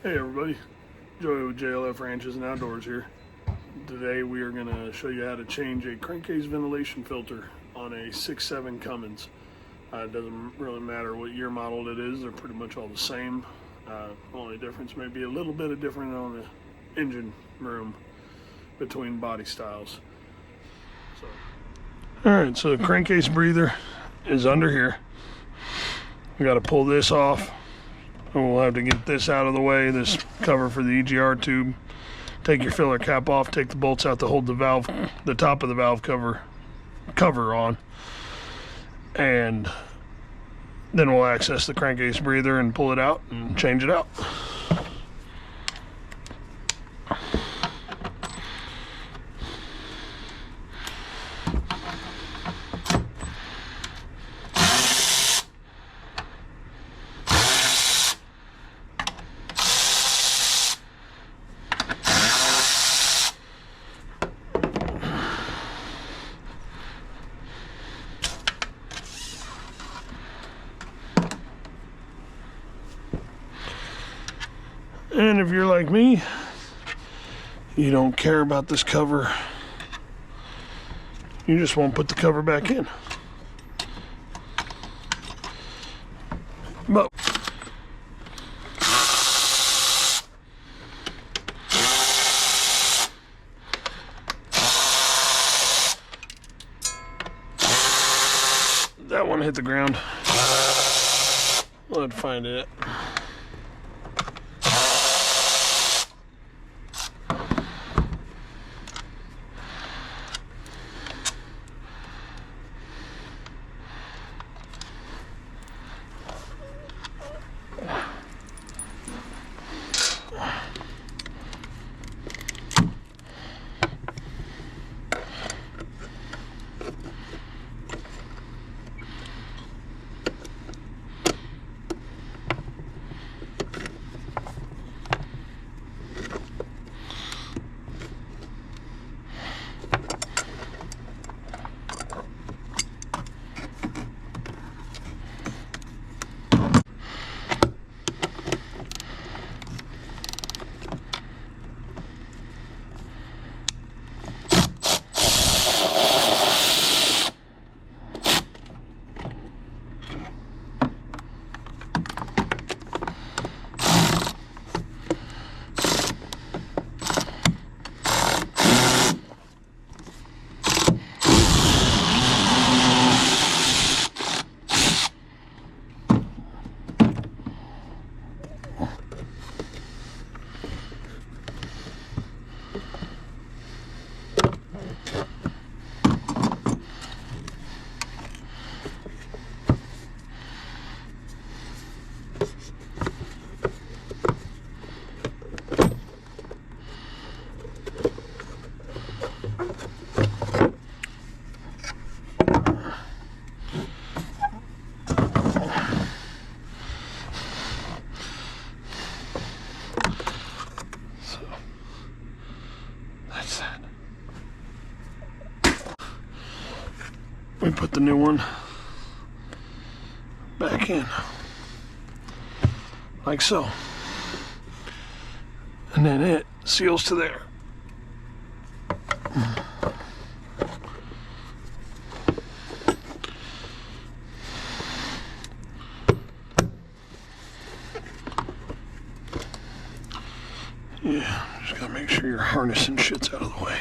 Hey everybody, Joey with JLF Ranches and Outdoors here. Today we are going to show you how to change a crankcase ventilation filter on a 6.7 Cummins. It doesn't really matter what year model it is, they're pretty much all the same. Only difference may be a little bit of different on the engine room between body styles. Alright, so the crankcase breather is under here. We got to pull this off. We'll have to get this out of the way, this cover for the EGR tube. Take your filler cap off, take the bolts out to hold the valve, the top of the valve cover on. And then we'll access the crankcase breather and pull it out and change it out. And if you're like me, you don't care about this cover, you just won't put the cover back in. But that one hit the ground. Let's find it. We put the new one back in, like so, and then it seals to there. Yeah, just gotta make sure your harness and shit's out of the way.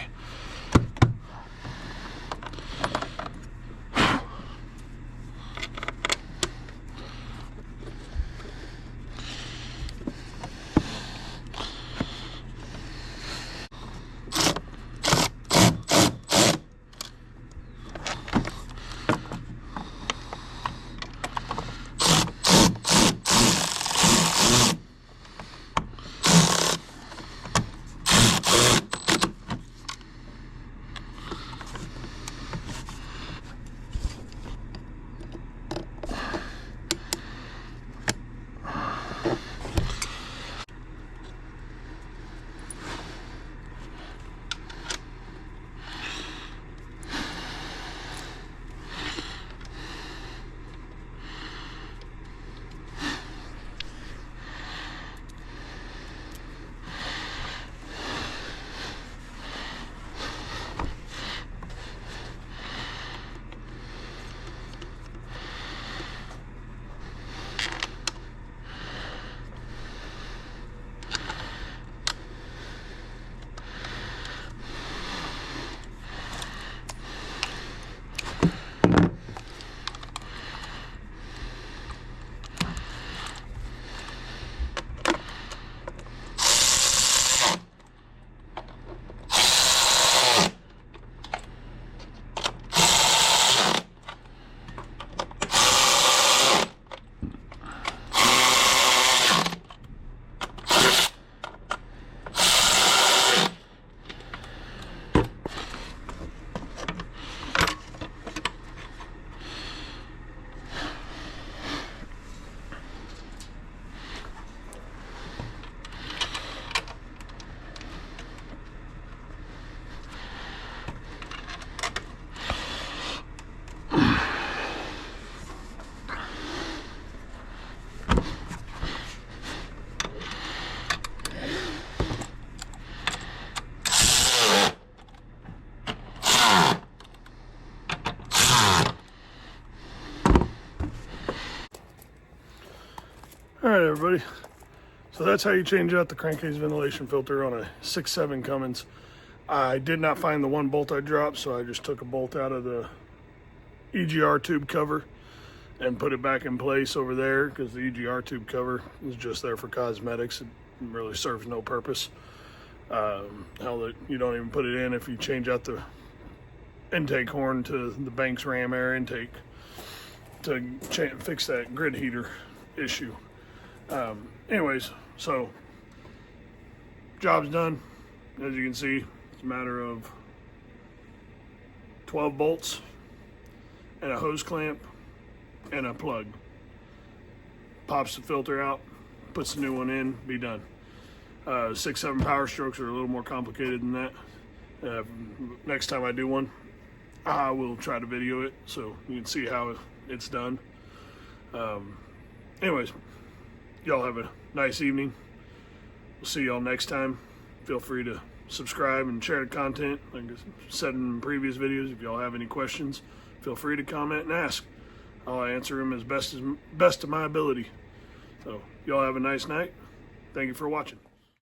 All right, everybody. So that's how you change out the crankcase ventilation filter on a 6.7 Cummins. I did not find the one bolt I dropped, so I just took a bolt out of the EGR tube cover and put it back in place over there, because the EGR tube cover is just there for cosmetics. It really serves no purpose. You don't even put it in if you change out the intake horn to the Banks ram air intake to fix that grid heater issue. Anyways, so job's done. As you can see, it's a matter of 12 bolts and a hose clamp and a plug. Pops the filter out, puts the new one in, be done. 6.7 Power Strokes are a little more complicated than that. Next time I do one, I will try to video it so you can see how it's done. Anyways, y'all have a nice evening. We'll see y'all next time. Feel free to subscribe and share the content. Like I said in previous videos, if y'all have any questions, feel free to comment and ask. I'll answer them as best of my ability. So y'all have a nice night. Thank you for watching.